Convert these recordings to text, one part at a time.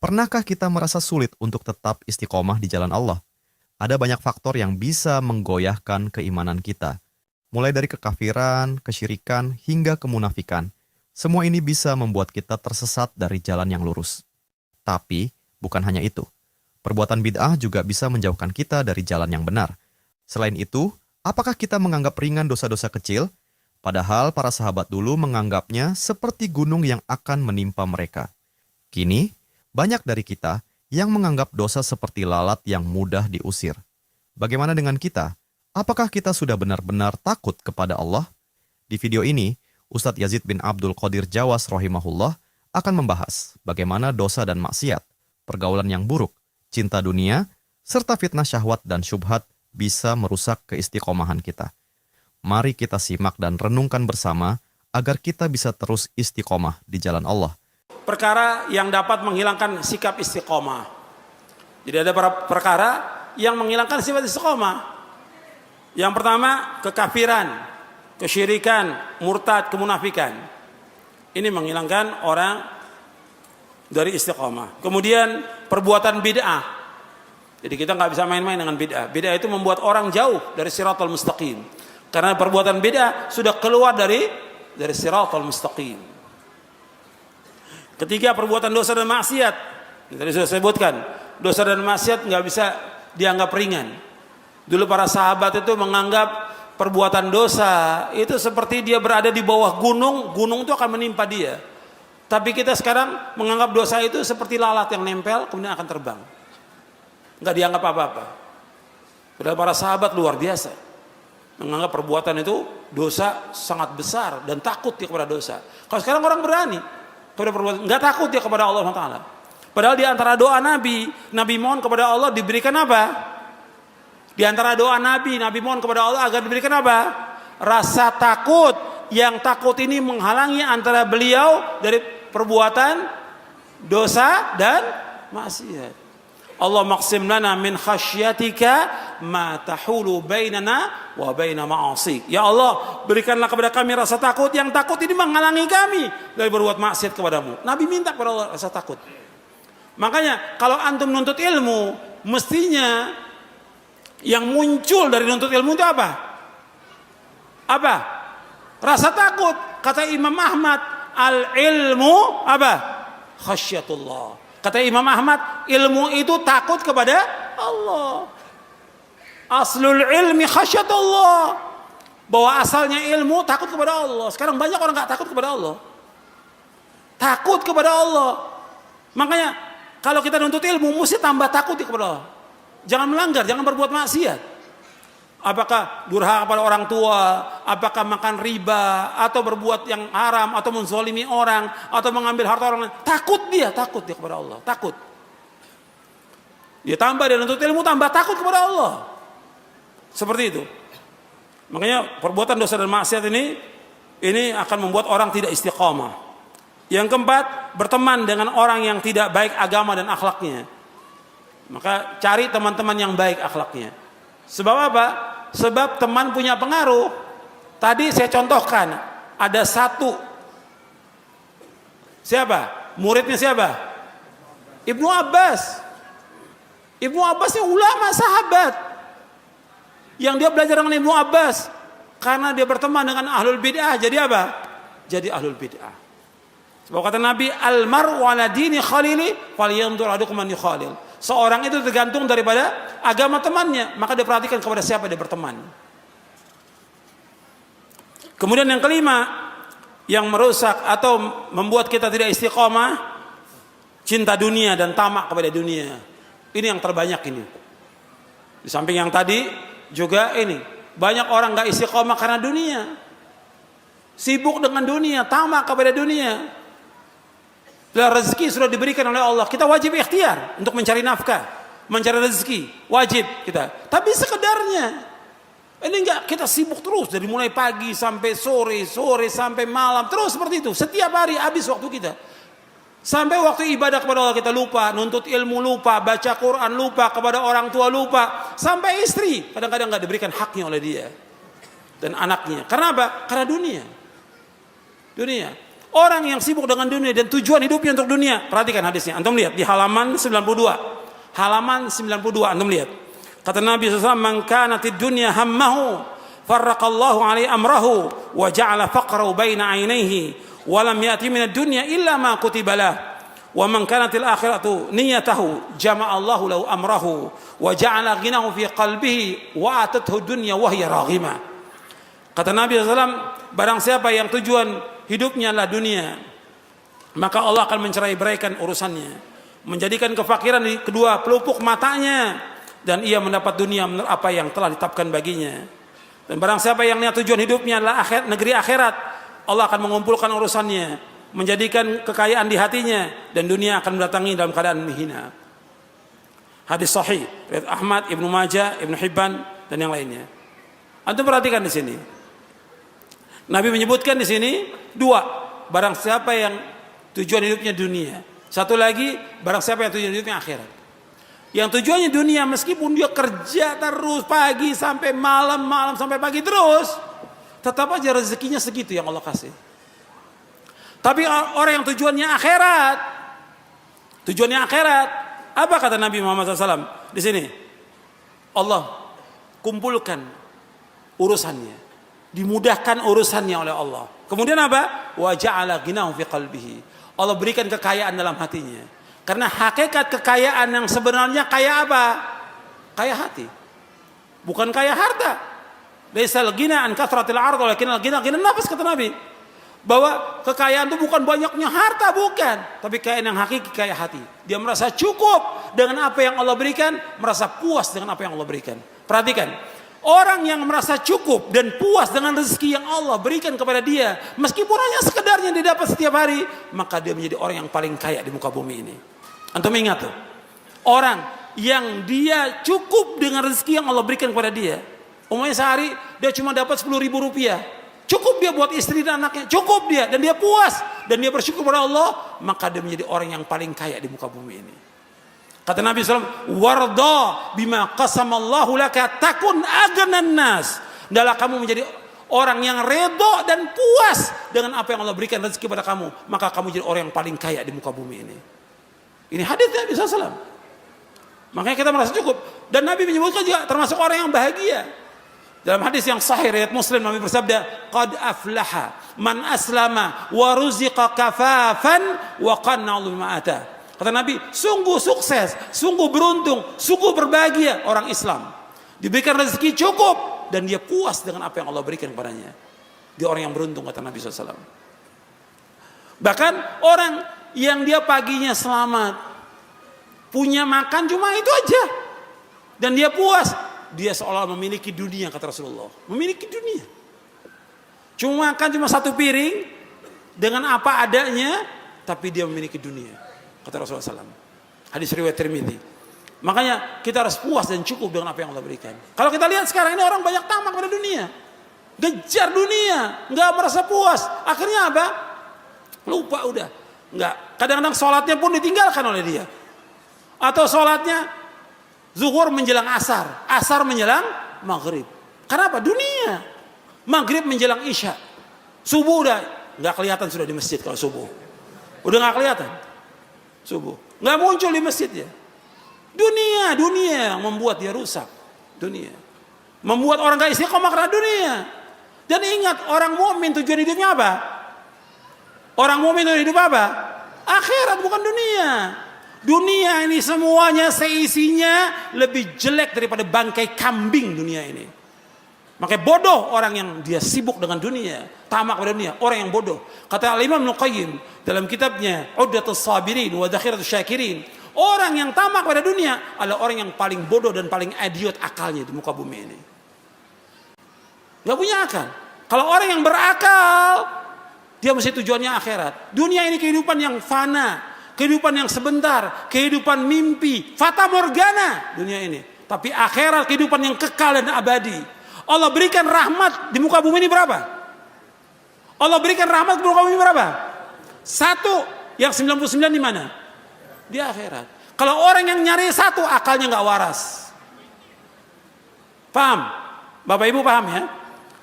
Pernahkah kita merasa sulit untuk tetap istiqomah di jalan Allah? Ada banyak faktor yang bisa menggoyahkan keimanan kita. Mulai dari kekafiran, kesyirikan, hingga kemunafikan. Semua ini bisa membuat kita tersesat dari jalan yang lurus. Tapi, bukan hanya itu. Perbuatan bid'ah juga bisa menjauhkan kita dari jalan yang benar. Selain itu, apakah kita menganggap ringan dosa-dosa kecil? Padahal para sahabat dulu menganggapnya seperti gunung yang akan menimpa mereka. Kini, banyak dari kita yang menganggap dosa seperti lalat yang mudah diusir. Bagaimana dengan kita? Apakah kita sudah benar-benar takut kepada Allah? Di video ini, Ustadz Yazid bin Abdul Qadir Jawas rahimahullah akan membahas bagaimana dosa dan maksiat, pergaulan yang buruk, cinta dunia, serta fitnah syahwat dan syubhat bisa merusak keistiqomahan kita. Mari kita simak dan renungkan bersama agar kita bisa terus istiqomah di jalan Allah. Perkara yang dapat menghilangkan sikap istiqomah. Jadi ada perkara yang menghilangkan sifat istiqomah. Yang pertama, kekafiran, kesyirikan, murtad, kemunafikan. Ini menghilangkan orang dari istiqomah. Kemudian perbuatan bid'ah. Jadi kita nggak bisa main-main dengan bid'ah. Bid'ah itu membuat orang jauh dari siratal mustaqim. Karena perbuatan bid'ah sudah keluar dari siratal mustaqim. Ketiga, perbuatan dosa dan maksiat. Tadi sudah saya sebutkan, dosa dan maksiat nggak bisa dianggap ringan. Dulu para sahabat itu menganggap perbuatan dosa itu seperti dia berada di bawah gunung, gunung itu akan menimpa dia. Tapi kita sekarang menganggap dosa itu seperti lalat yang nempel kemudian akan terbang. Nggak dianggap apa-apa. Padahal para sahabat luar biasa. Menganggap perbuatan itu dosa sangat besar dan takut dia kepada dosa. Kalau sekarang orang berani kepada perbuatan, nggak takut dia kepada Allah SWT. Padahal di antara doa Nabi mohon kepada Allah diberikan apa? Di antara doa Nabi mohon kepada Allah agar diberikan apa? Rasa takut. Yang takut ini menghalangi antara beliau dari perbuatan dosa dan maksiat. Allah maqsim lana min khasyatika ma tahulu bainana wa baina ma'asik. Ya Allah, berikanlah kepada kami rasa takut. Yang takut ini menghalangi kami dari berbuat maksiat kepadamu. Nabi minta kepada Allah rasa takut. Makanya kalau antum nuntut ilmu, mestinya yang muncul dari nuntut ilmu itu apa? Apa? Rasa takut. Kata Imam Ahmad, al-ilmu apa? Khasyatullah. Kata Imam Ahmad, ilmu itu takut kepada Allah. Aslul ilmi khasyatullah. Bahwa asalnya ilmu takut kepada Allah. Sekarang banyak orang gak takut kepada Allah. Takut kepada Allah. Makanya kalau kita nuntut ilmu mesti tambah takut kepada Allah. Jangan melanggar, jangan berbuat maksiat. Apakah durhaka kepada orang tua, apakah makan riba, atau berbuat yang haram, atau menzalimi orang, atau mengambil harta orang lain. Takut dia kepada Allah, takut. Dia tambah dia nuntut ilmu, tambah takut kepada Allah. Seperti itu. Makanya perbuatan dosa dan maksiat ini akan membuat orang tidak istiqamah. Yang keempat, berteman dengan orang yang tidak baik agama dan akhlaknya. Maka cari teman-teman yang baik akhlaknya. Sebab apa? Sebab teman punya pengaruh. Tadi saya contohkan, ada satu. Siapa? Muridnya siapa? Ibnu Abbas. Ibnu Abbas ini ulama sahabat. Yang dia belajar dengan Ibnu Abbas. Karena dia berteman dengan ahlul bid'ah. Jadi apa? Jadi ahlul bid'ah. Sebab kata Nabi, al-mar'u ala dini khalili falyanzur ahadukum man yukhalil. Seorang itu tergantung daripada agama temannya, maka dia perhatikan kepada siapa dia berteman. Kemudian yang kelima, yang merusak atau membuat kita tidak istiqomah, cinta dunia dan tamak kepada dunia. Ini yang terbanyak ini. Di samping yang tadi juga ini, banyak orang gak istiqomah karena dunia. Sibuk dengan dunia, tamak kepada dunia. Rezeki sudah diberikan oleh Allah, kita wajib ikhtiar untuk mencari nafkah, mencari rezeki, wajib kita. Tapi sekedarnya, ini enggak kita sibuk terus dari mulai pagi sampai sore sampai malam, terus seperti itu. Setiap hari habis waktu kita. Sampai waktu ibadah kepada Allah kita lupa, nuntut ilmu lupa, baca Quran lupa, kepada orang tua lupa, sampai istri kadang-kadang enggak diberikan haknya oleh dia dan anaknya. Karena apa? Karena dunia. Orang yang sibuk dengan dunia dan tujuan hidupnya untuk dunia. Perhatikan hadisnya. Antum lihat di halaman 92. Halaman 92 antum lihat. Kata Nabi SAW, "Man kanatid dunya hammahu, farraqallahu alaihi amrahu, wa ja'ala faqrahu baina 'ainaihi, wa lam ya'ti minad dunya illa ma kutiba lah. Wa man kanatil akhiratu niyatahu, jama'allahu lahu amrahu, wa ja'ala ghinahu fi qalbihi, wa atathu dunya wa hiya raghimah." Kata Nabi SAW, barang siapa yang tujuan hidupnya adalah dunia, maka Allah akan mencerai-beraikan urusannya, menjadikan kefakiran di kedua pelupuk matanya, dan ia mendapat dunia menurut apa yang telah ditetapkan baginya. Dan barang siapa yang niat tujuan hidupnya adalah negeri akhirat, Allah akan mengumpulkan urusannya, menjadikan kekayaan di hatinya, dan dunia akan mendatangi dalam keadaan menghina. Hadis sahih riwayat Ahmad, Ibnu Majah, Ibnu Hibban, dan yang lainnya. Antum perhatikan di sini. Nabi menyebutkan di sini dua, barang siapa yang tujuan hidupnya dunia. Satu lagi, barang siapa yang tujuan hidupnya akhirat. Yang tujuannya dunia, meskipun dia kerja terus pagi sampai malam, malam sampai pagi terus, tetap aja rezekinya segitu yang Allah kasih. Tapi orang yang tujuannya akhirat, apa kata Nabi Muhammad SAW di sini? Allah kumpulkan urusannya, dimudahkan urusannya oleh Allah. Kemudian apa? Wa ja'ala ghinahu fi qalbihi. Allah berikan kekayaan dalam hatinya. Karena hakikat kekayaan yang sebenarnya kaya apa? Kaya hati. Bukan kaya harta. Laisal ghina an kathratil ardh walakin al-ghina ghina nafs, kata Nabi. Bahwa kekayaan itu bukan banyaknya harta, bukan, tapi kekayaan yang hakiki kaya hati. Dia merasa cukup dengan apa yang Allah berikan, merasa puas dengan apa yang Allah berikan. Perhatikan. Orang yang merasa cukup dan puas dengan rezeki yang Allah berikan kepada dia, meskipun hanya sekedarnya dia dapat setiap hari, maka dia menjadi orang yang paling kaya di muka bumi ini. Antum ingat tuh, orang yang dia cukup dengan rezeki yang Allah berikan kepada dia, umumnya sehari dia cuma dapat 10.000 rupiah, cukup dia buat istri dan anaknya, cukup dia, dan dia puas, dan dia bersyukur kepada Allah, maka dia menjadi orang yang paling kaya di muka bumi ini. Kata Nabi SAW, "Warda bima qasamallahu laka takun agnan nas." Adalah kamu menjadi orang yang redha dan puas dengan apa yang Allah berikan rezeki kepada kamu, maka kamu jadi orang yang paling kaya di muka bumi ini. Ini hadis Nabi SAW. Makanya kita merasa cukup. Dan Nabi menyebutkan juga termasuk orang yang bahagia. Dalam hadis yang sahih riwayat Muslim, Nabi bersabda, "Qad aflaha man aslama wa ruziqa kafafan wa qanna'u bima ata." Kata Nabi, sungguh sukses, sungguh beruntung, sungguh berbahagia orang Islam. Diberikan rezeki cukup dan dia puas dengan apa yang Allah berikan kepadanya. Dia orang yang beruntung, kata Nabi SAW. Bahkan orang yang dia paginya selamat, punya makan cuma itu aja, dan dia puas, dia seolah memiliki dunia, kata Rasulullah. Memiliki dunia. Cuma makan cuma satu piring dengan apa adanya, tapi dia memiliki dunia, kata Rasulullah SAW. Hadis riwayat Tirmidzi. Makanya kita harus puas dan cukup dengan apa yang Allah berikan. Kalau kita lihat sekarang ini orang banyak tamak pada dunia, ngejar dunia, nggak merasa puas. Akhirnya apa? Lupa udah. Nggak. Kadang-kadang sholatnya pun ditinggalkan oleh dia. Atau sholatnya zuhur menjelang asar, asar menjelang maghrib. Karena apa? Dunia. Maghrib menjelang isya, subuh udah nggak kelihatan sudah di masjid. Kalau subuh udah nggak kelihatan. Subuh nggak muncul di masjid ya. Dunia yang membuat dia rusak. Dunia membuat orang gak istiqomah karena dunia. Dan ingat, orang mukmin tujuan hidupnya apa? Orang mukmin tujuan hidup apa? Akhirat, bukan dunia. Dunia ini semuanya seisinya lebih jelek daripada bangkai kambing dunia ini. Makanya bodoh orang yang dia sibuk dengan dunia, tamak pada dunia, orang yang bodoh. Kata Al-Imam Ibnu Qayyim dalam kitabnya Uddatus Sabirin wa Dhakhiratus Syakirin, orang yang tamak pada dunia adalah orang yang paling bodoh dan paling idiot akalnya di muka bumi ini. Gak punya akal. Kalau orang yang berakal, dia mesti tujuannya akhirat. Dunia ini kehidupan yang fana, kehidupan yang sebentar, kehidupan mimpi, fata morgana dunia ini. Tapi akhirat kehidupan yang kekal dan abadi. Allah berikan rahmat di muka bumi ini berapa? Allah berikan rahmat di muka bumi berapa? Satu. Yang 99 di mana? Di akhirat. Kalau orang yang nyari satu, akalnya nggak waras. Paham? Bapak Ibu paham ya?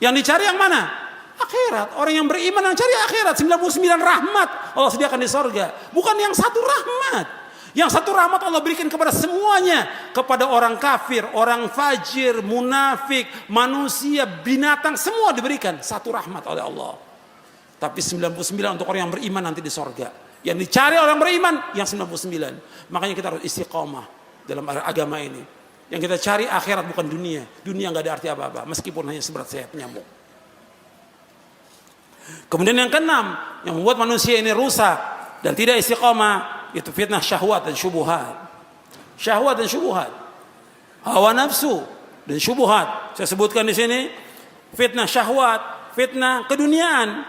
Yang dicari yang mana? Akhirat. Orang yang beriman yang cari akhirat. 99 rahmat Allah sediakan di sorga. Bukan yang satu rahmat. Yang satu rahmat Allah berikan kepada semuanya. Kepada orang kafir, orang fajir, munafik, manusia, binatang. Semua diberikan satu rahmat oleh Allah. Tapi 99 untuk orang yang beriman nanti di sorga. Yang dicari orang beriman yang 99. Makanya kita harus istiqomah dalam agama ini. Yang kita cari akhirat bukan dunia. Dunia nggak ada arti apa-apa. Meskipun hanya seberat sayap nyamuk. Kemudian yang keenam, yang membuat manusia ini rusak dan tidak istiqomah, itu fitnah syahwat dan syubuhat. Syahwat dan syubuhat. Hawa nafsu dan syubuhat. Saya sebutkan di sini, fitnah syahwat, fitnah keduniaan.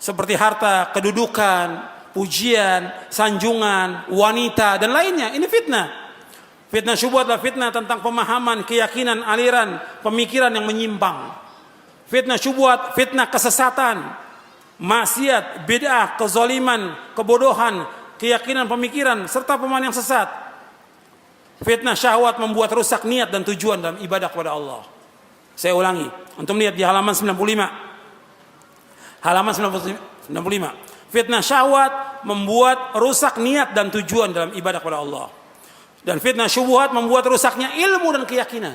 Seperti harta, kedudukan, pujian, sanjungan, wanita, dan lainnya. Ini fitnah. Fitnah syubhat adalah fitnah tentang pemahaman, keyakinan, aliran, pemikiran yang menyimpang. Fitnah syubhat, fitnah kesesatan, maksiat, bid'ah, kezaliman, kebodohan, keyakinan, pemikiran, serta pemahaman yang sesat. Fitnah syahwat membuat rusak niat dan tujuan dalam ibadah kepada Allah. Saya ulangi, untuk melihat di halaman 95. Halaman 95. Fitnah syahwat membuat rusak niat dan tujuan dalam ibadah kepada Allah. Dan fitnah syubhat membuat rusaknya ilmu dan keyakinan.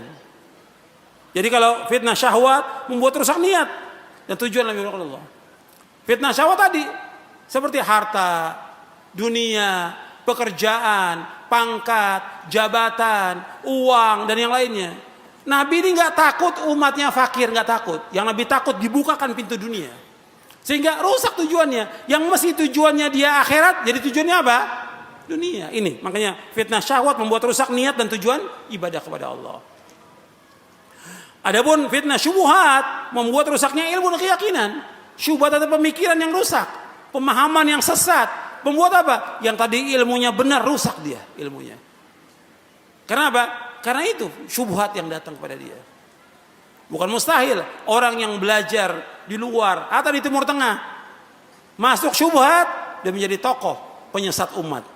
Jadi kalau fitnah syahwat membuat rusak niat dan tujuan dalam ibadah kepada Allah. Fitnah syahwat tadi seperti harta, dunia, pekerjaan, pangkat, jabatan, uang, dan yang lainnya. Nabi ini nggak takut umatnya fakir, nggak takut. Yang Nabi takut dibukakan pintu dunia. Sehingga rusak tujuannya. Yang mesti tujuannya dia akhirat, jadi tujuannya apa? Dunia. Ini makanya fitnah syahwat membuat rusak niat dan tujuan ibadah kepada Allah. Adapun fitnah syubhat membuat rusaknya ilmu dan keyakinan. Syubhat atau pemikiran yang rusak, pemahaman yang sesat. Membuat apa? Yang tadi ilmunya benar, rusak dia ilmunya. Karena apa? Karena itu syubhat yang datang kepada dia. Bukan mustahil orang yang belajar di luar atau di Timur Tengah masuk syubhat dan menjadi tokoh penyesat umat.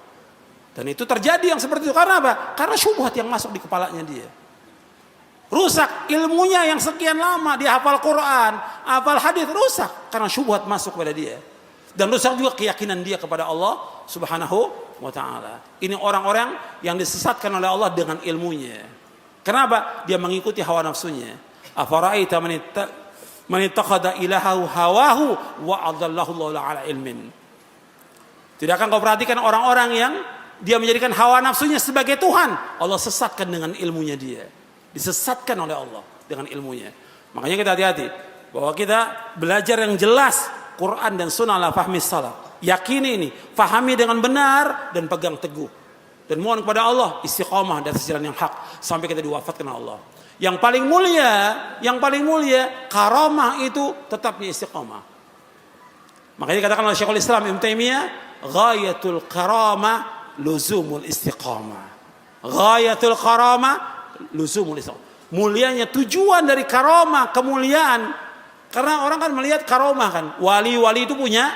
Dan itu terjadi yang seperti itu karena apa? Karena syubhat yang masuk di kepalanya dia. Rusak ilmunya yang sekian lama dia hafal Quran, hafal hadis, rusak karena syubhat masuk pada dia. Dan rusak juga keyakinan dia kepada Allah Subhanahu wa taala. Ini orang-orang yang disesatkan oleh Allah dengan ilmunya. Kenapa? Dia mengikuti hawa nafsunya. Afara'aita man ittakhadha ilahahu hawahu wa adallahu Allahu ala ilmin. Tidakkah kau perhatikan orang-orang yang dia menjadikan hawa nafsunya sebagai Tuhan? Allah sesatkan dengan ilmunya dia. Disesatkan oleh Allah dengan ilmunya. Makanya kita hati-hati bahwa kita belajar yang jelas Quran dan Sunnah ala fahmi salaf. Yakini ini, fahami dengan benar dan pegang teguh. Dan mohon kepada Allah istiqamah di atas jalan yang hak sampai kita diwafatkan oleh Allah. Yang paling mulia karamah itu tetapnya istiqamah. Makanya dikatakan oleh Syekhul Islam Ibnu Taimiyah, ghayatul karamah luzumul istiqamah. Ghayatul karamah luzumul istiqamah. Mulianya tujuan dari karamah, kemuliaan. Karena orang kan melihat karamah kan. Wali-wali itu punya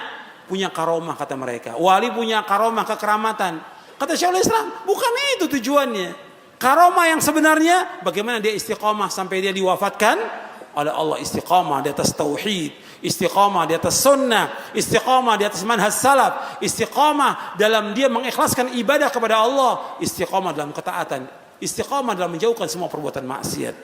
karamah kata mereka. Wali punya karamah, kekeramatan. Kata Syekhul Islam, bukan itu tujuannya. Karamah yang sebenarnya bagaimana dia istiqamah sampai dia diwafatkan oleh Allah, istiqamah di atas tauhid, istiqamah di atas sunnah, istiqamah di atas manhaj salaf, istiqamah dalam dia mengikhlaskan ibadah kepada Allah, istiqamah dalam ketaatan, istiqamah dalam menjauhkan semua perbuatan maksiat.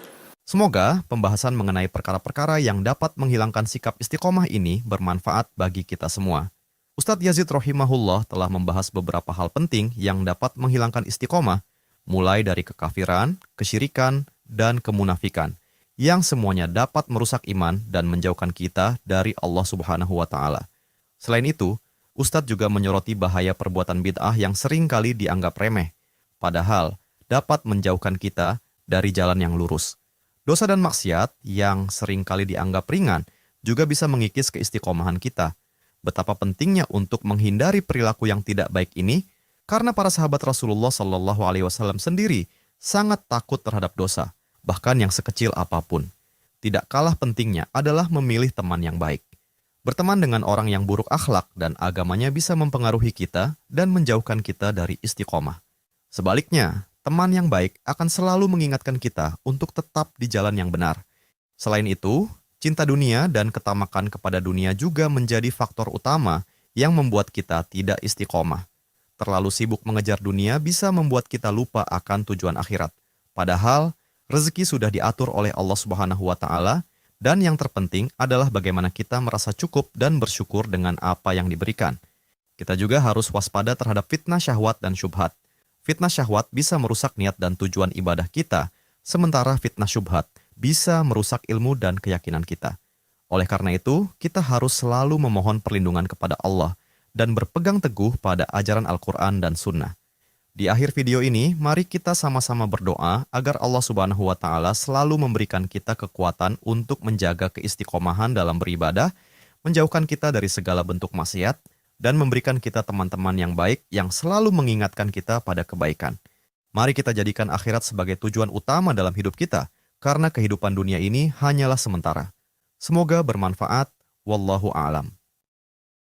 Semoga pembahasan mengenai perkara-perkara yang dapat menghilangkan sikap istiqomah ini bermanfaat bagi kita semua. Ustadz Yazid rahimahullah telah membahas beberapa hal penting yang dapat menghilangkan istiqomah, mulai dari kekafiran, kesyirikan, dan kemunafikan, yang semuanya dapat merusak iman dan menjauhkan kita dari Allah Subhanahu wa Ta'ala. Selain itu, Ustadz juga menyoroti bahaya perbuatan bid'ah yang sering kali dianggap remeh, padahal dapat menjauhkan kita dari jalan yang lurus. Dosa dan maksiat yang sering kali dianggap ringan juga bisa mengikis keistiqomahan kita. Betapa pentingnya untuk menghindari perilaku yang tidak baik ini, karena para sahabat Rasulullah Shallallahu Alaihi Wasallam sendiri sangat takut terhadap dosa, bahkan yang sekecil apapun. Tidak kalah pentingnya adalah memilih teman yang baik. Berteman dengan orang yang buruk akhlak dan agamanya bisa mempengaruhi kita dan menjauhkan kita dari istiqomah. Sebaliknya, teman yang baik akan selalu mengingatkan kita untuk tetap di jalan yang benar. Selain itu, Cinta dunia dan ketamakan kepada dunia juga menjadi faktor utama yang membuat kita tidak istiqomah. Terlalu sibuk mengejar dunia bisa membuat kita lupa akan tujuan akhirat. Padahal, rezeki sudah diatur oleh Allah Subhanahu wa Ta'ala, dan yang terpenting adalah bagaimana kita merasa cukup dan bersyukur dengan apa yang diberikan. Kita juga harus waspada terhadap fitnah syahwat dan syubhat. Fitnah syahwat bisa merusak niat dan tujuan ibadah kita, sementara fitnah syubhat bisa merusak ilmu dan keyakinan kita. Oleh karena itu, kita harus selalu memohon perlindungan kepada Allah dan berpegang teguh pada ajaran Al-Quran dan Sunnah. Di akhir video ini, mari kita sama-sama berdoa agar Allah Subhanahu wa Ta'ala selalu memberikan kita kekuatan untuk menjaga keistiqomahan dalam beribadah, menjauhkan kita dari segala bentuk maksiat, dan memberikan kita teman-teman yang baik yang selalu mengingatkan kita pada kebaikan. Mari kita jadikan akhirat sebagai tujuan utama dalam hidup kita, karena kehidupan dunia ini hanyalah sementara. Semoga bermanfaat. Wallahu a'lam.